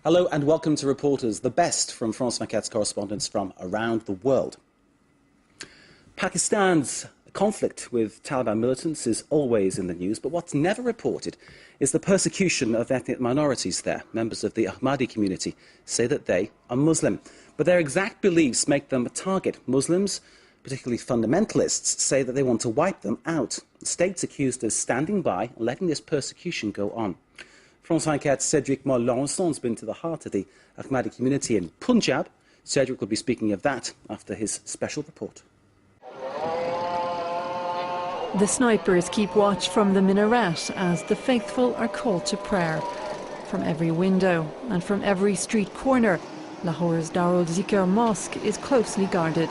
Hello and welcome to Reporters, the best from France 24's correspondents from around the world. Pakistan's conflict with Taliban militants is always in the news, but what's never reported is the persecution of ethnic minorities there. Members of the Ahmadiyya community say that they are Muslim, but their exact beliefs make them a target. Muslims, particularly fundamentalists, say that they want to wipe them out. The state's accused of standing by and letting this persecution go on. France 24's Cedric Moll-Laurençon's been to the heart of the Ahmadiyya community in Punjab. Cedric will be speaking of that after his special report. The snipers keep watch from the minaret as the faithful are called to prayer. From every window and from every street corner, Lahore's Darul Zikr mosque is closely guarded.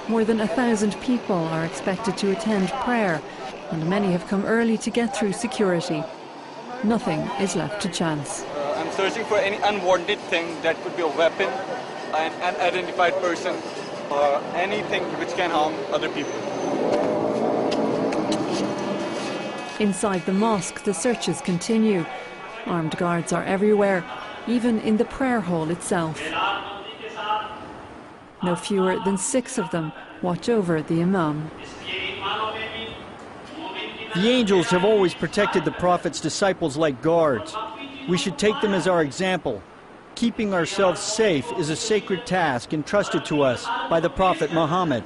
More than 1,000 people are expected to attend prayer, and many have come early to get through security. Nothing is left to chance. I'm searching for any unwanted thing that could be a weapon, an unidentified person, or anything which can harm other people. Inside the mosque, the searches continue. Armed guards are everywhere, even in the prayer hall itself. No fewer than 6 of them watch over the imam. The angels have always protected the Prophet's disciples like guards. We should take them as our example. Keeping ourselves safe is a sacred task entrusted to us by the Prophet Muhammad.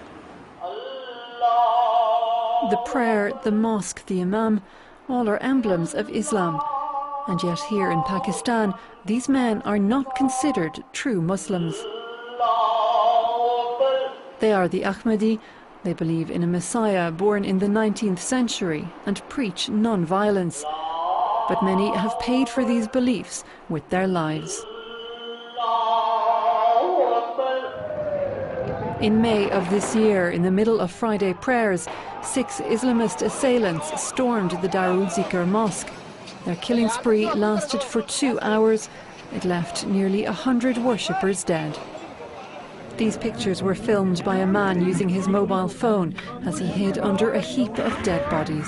The prayer, the mosque, the imam, all are emblems of Islam. And yet here in Pakistan, these men are not considered true Muslims. They are the Ahmadi. They believe in a Messiah born in the 19th century and preach non-violence. But many have paid for these beliefs with their lives. In May of this year, in the middle of Friday prayers, 6 Islamist assailants stormed the Darul Zikr mosque. Their killing spree lasted for 2 hours. It left nearly 100 worshippers dead. These pictures were filmed by a man using his mobile phone as he hid under a heap of dead bodies.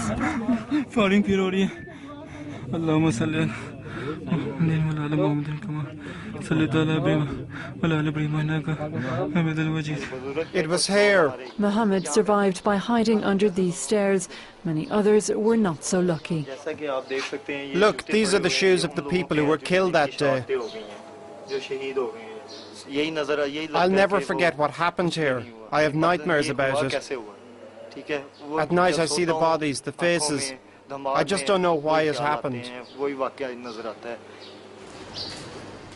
It was here. Muhammad survived by hiding under these stairs. Many others were not so lucky. Look, these are the shoes of the people who were killed that day. I'll never forget what happened here. I have nightmares about it. At night I see the bodies, the faces. I just don't know why it happened.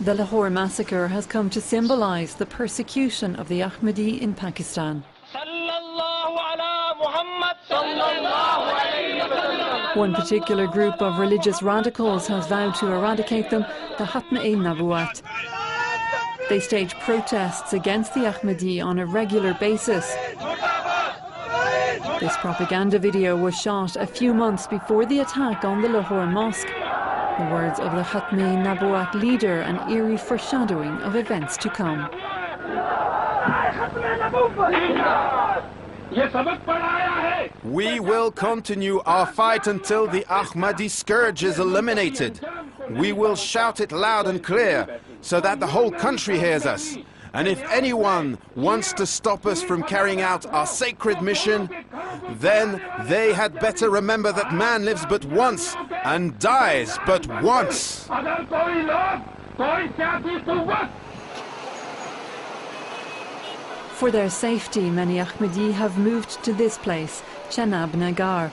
The Lahore massacre has come to symbolize the persecution of the Ahmadi in Pakistan. One particular group of religious radicals has vowed to eradicate them, the Khatm-e-Nabuwat. They stage protests against the Ahmadi on a regular basis. This propaganda video was shot a few months before the attack on the Lahore mosque. The words of the Khatm-e-Nabuwat leader, an eerie foreshadowing of events to come. We will continue our fight until the Ahmadi scourge is eliminated. We will shout it loud and clear so that the whole country hears us. And if anyone wants to stop us from carrying out our sacred mission, then they had better remember that man lives but once and dies but once. For their safety, many Ahmadi have moved to this place, Chenab Nagar.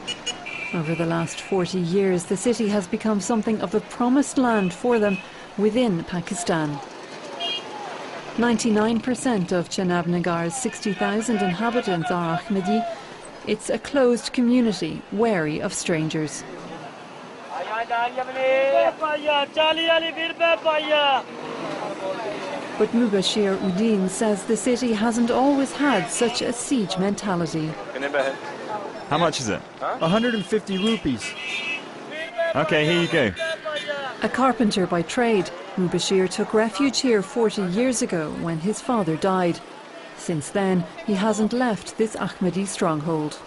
Over the last 40 years, the city has become something of a promised land for them within Pakistan. 99% of Chenab Nagar's 60,000 inhabitants are Ahmadi. It's a closed community, wary of strangers. But Mubashir Uddin says the city hasn't always had such a siege mentality. How much is it? 150 rupees. Okay, here you go. A carpenter by trade, Mubashir took refuge here 40 years ago when his father died. Since then, he hasn't left this Ahmadi stronghold.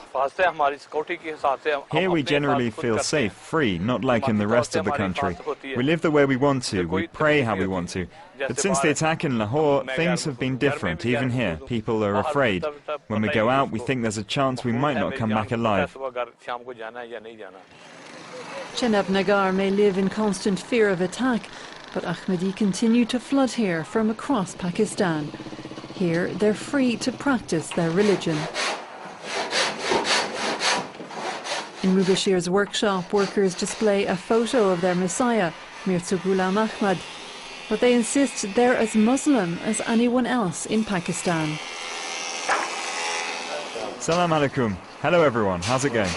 Here we generally feel safe, free, not like in the rest of the country. We live the way we want to, we pray how we want to. But since the attack in Lahore, things have been different, even here. People are afraid. When we go out, we think there's a chance we might not come back alive. Chenab Nagar may live in constant fear of attack, but Ahmadi continue to flood here from across Pakistan. Here, they're free to practice their religion. In Mubashir's workshop, workers display a photo of their Messiah, Mirza Ghulam Ahmad, but they insist they're as Muslim as anyone else in Pakistan. Salam alaikum. Hello everyone, how's it going?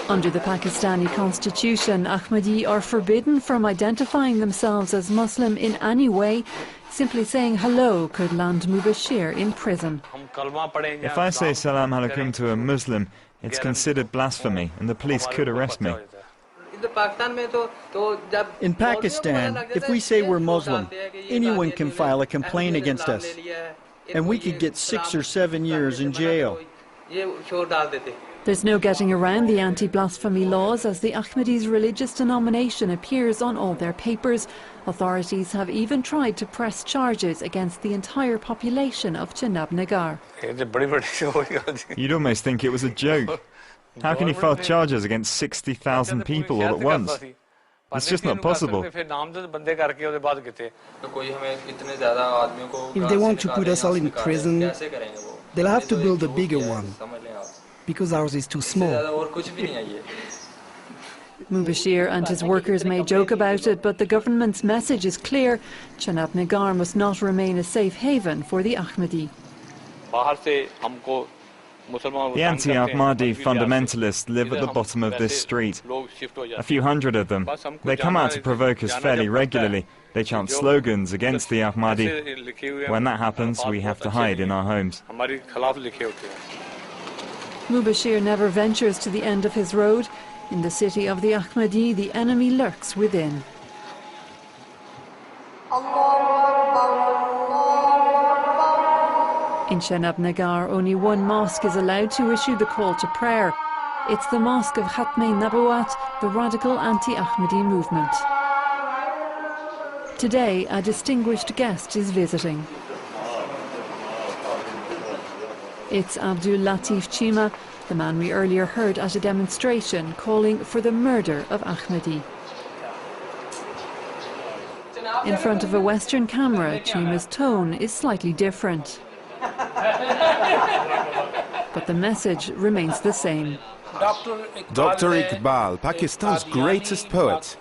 Under the Pakistani constitution, Ahmadi are forbidden from identifying themselves as Muslim in any way. Simply saying hello could land Mubashir in prison. If I say salam alaikum to a Muslim, it's considered blasphemy and the police could arrest me. In Pakistan, if we say we're Muslim, anyone can file a complaint against us, and we could get 6 or 7 years in jail. There's no getting around the anti-blasphemy laws, as the Ahmadis' religious denomination appears on all their papers. Authorities have even tried to press charges against the entire population of Chenab Nagar. You'd almost think it was a joke. How can you file charges against 60,000 people all at once? It's just not possible. If they want to put us all in prison, they'll have to build a bigger one, because ours is too small. Mubashir and his workers may joke about it, but the government's message is clear. Chenab Nagar must not remain a safe haven for the Ahmadi. The anti-Ahmadi fundamentalists live at the bottom of this street. A few hundred of them. They come out to provoke us fairly regularly. They chant slogans against the Ahmadi. When that happens, we have to hide in our homes. Mubashir never ventures to the end of his road. In the city of the Ahmadi, the enemy lurks within. In Chenab Nagar, only one mosque is allowed to issue the call to prayer. It's the mosque of Khatme Nabuwat, the radical anti-Ahmadi movement. Today, a distinguished guest is visiting. It's Abdul Latif Chima, the man we earlier heard at a demonstration calling for the murder of Ahmadi. In front of a Western camera, Chima's tone is slightly different. But the message remains the same. Dr. Iqbal, Pakistan's greatest poet,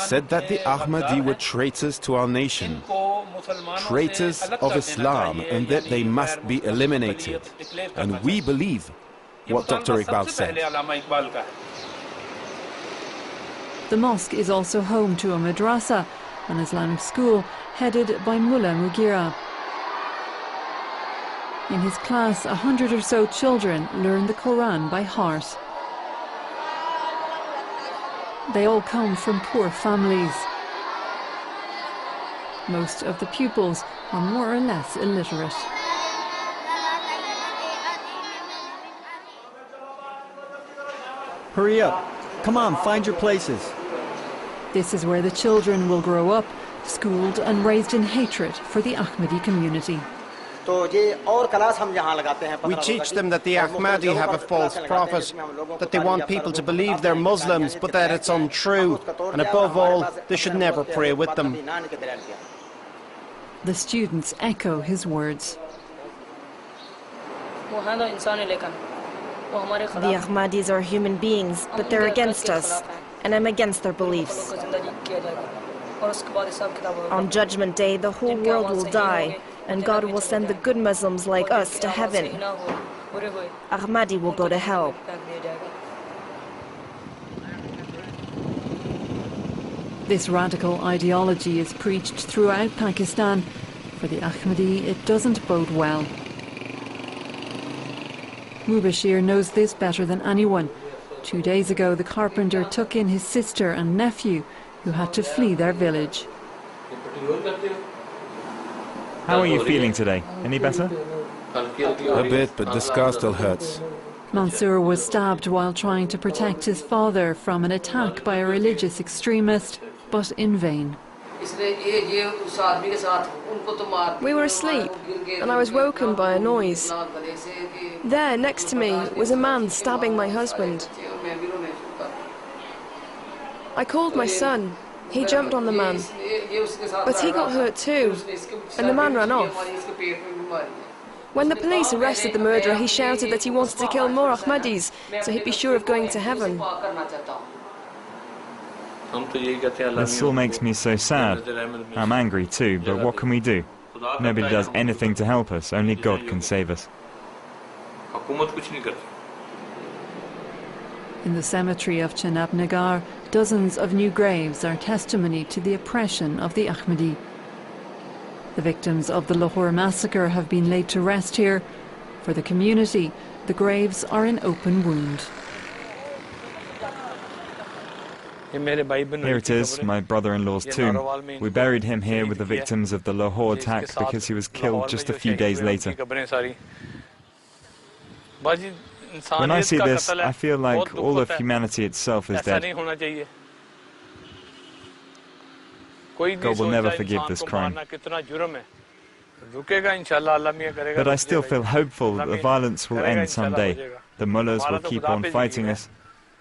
said that the Ahmadi were traitors to our nation, traitors of Islam, and that they must be eliminated. And we believe what Dr. Iqbal said. The mosque is also home to a madrasa, an Islamic school headed by Mullah Mughira. In his class, 100 or so children learn the Quran by heart. They all come from poor families. Most of the pupils are more or less illiterate. Hurry up. Come on, find your places. This is where the children will grow up, schooled and raised in hatred for the Ahmadi community. We teach them that the Ahmadi have a false prophet, that they want people to believe they're Muslims, but that it's untrue. And above all, they should never pray with them. The students echo his words. The Ahmadis are human beings, but they're against us, and I'm against their beliefs. On Judgment Day, the whole world will die, and God will send the good Muslims like us to heaven. Ahmadi will go to hell. This radical ideology is preached throughout Pakistan. For the Ahmadi, it doesn't bode well. Mubashir knows this better than anyone. 2 days ago, the carpenter took in his sister and nephew, who had to flee their village. How are you feeling today? Any better? A bit, but the scar still hurts. Mansour was stabbed while trying to protect his father from an attack by a religious extremist, but in vain. We were asleep, and I was woken by a noise. There, next to me, was a man stabbing my husband. I called my son. He jumped on the man, but he got hurt too, and the man ran off. When the police arrested the murderer, he shouted that he wanted to kill more Ahmadis, so he'd be sure of going to heaven. This all makes me so sad. I'm angry too, but what can we do? Nobody does anything to help us, only God can save us. In the cemetery of Chenab Nagar, dozens of new graves are testimony to the oppression of the Ahmadi. The victims of the Lahore massacre have been laid to rest here. For the community, the graves are an open wound. Here it is, my brother-in-law's tomb. We buried him here with the victims of the Lahore attack because he was killed just a few days later. When I see this, I feel like all of humanity itself is dead. God will never forgive this crime. But I still feel hopeful that the violence will end someday. The mullahs will keep on fighting us,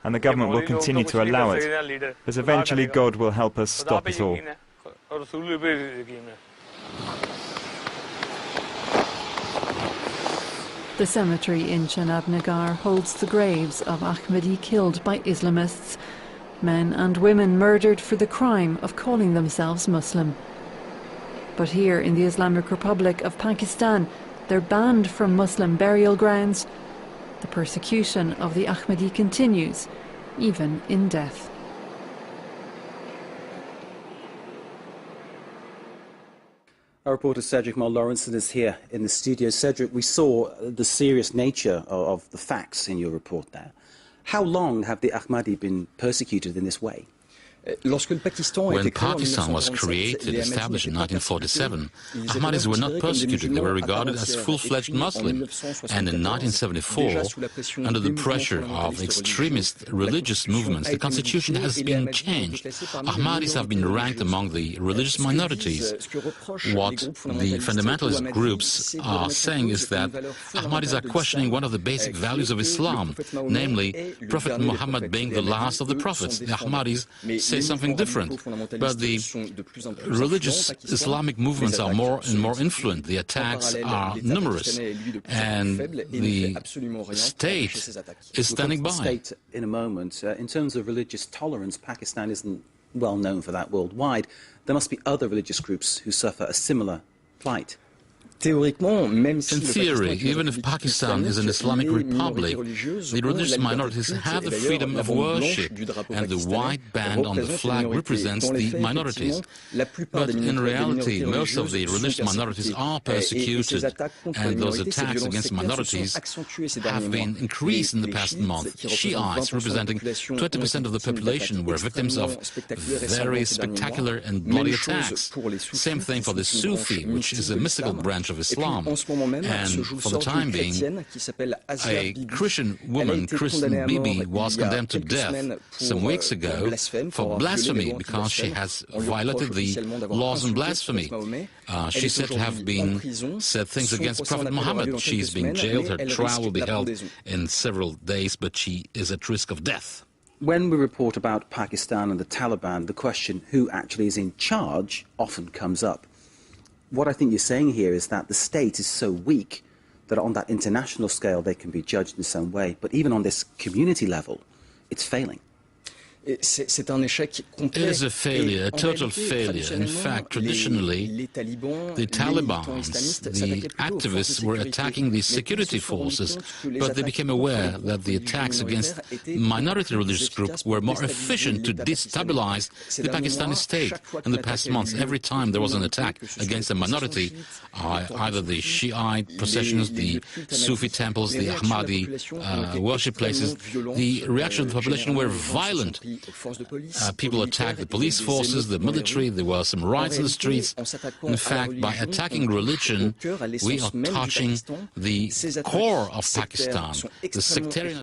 and the government will continue to allow it. But eventually God will help us stop it all. The cemetery in Chenab Nagar holds the graves of Ahmadi killed by Islamists, men and women murdered for the crime of calling themselves Muslim. But here in the Islamic Republic of Pakistan, they're banned from Muslim burial grounds. The persecution of the Ahmadi continues, even in death. Our reporter Cedric Moll-Lawrenson is here in the studio. Cedric, we saw the serious nature of the facts in your report there. How long have the Ahmadi been persecuted in this way? When Pakistan was created, established in 1947, Ahmadis were not persecuted. They were regarded as full-fledged Muslims. And in 1974, under the pressure of extremist religious movements, the constitution has been changed. Ahmadis have been ranked among the religious minorities. What the fundamentalist groups are saying is that Ahmadis are questioning one of the basic values of Islam, namely Prophet Muhammad being the last of the prophets. The Ahmadis say something different, but the religious Islamic movements are more and more influent. The attacks are numerous, and the state is standing by. State in a moment. In terms of religious tolerance, Pakistan isn't well known for that worldwide. There must be other religious groups who suffer a similar plight. In theory, even if Pakistan is an Islamic republic, the religious minorities have the freedom of worship, and the white band on the flag represents the minorities. But in reality, most of the religious minorities are persecuted, and those attacks against minorities have been increased in the past month. Shiites, representing 20% of the population, were victims of very spectacular and bloody attacks. Same thing for the Sufi, which is a mystical branch of Islam, and for the time being, a Christian woman, Kristen Bibi, was condemned to death some weeks ago for blasphemy because she has violated the laws on blasphemy. She's said to have said things against Prophet Muhammad. She's been jailed. Her trial will be held in several days, but she is at risk of death. When we report about Pakistan and the Taliban, the question who actually is in charge often comes up. What I think you're saying here is that the state is so weak that on that international scale they can be judged in some way, but even on this community level, it's failing. It is a failure, a total failure. In fact, traditionally, the Taliban, the activists were attacking the security forces, but they became aware that the attacks against minority religious groups were more efficient to destabilize the Pakistani state. In the past months, every time there was an attack against a minority, either the Shiite processions, the Sufi temples, the Ahmadi worship places, the reaction of the population were violent. People attacked the police forces, the military, there were some riots in the streets. In fact, by attacking religion, we are touching the core of Pakistan, the sectarian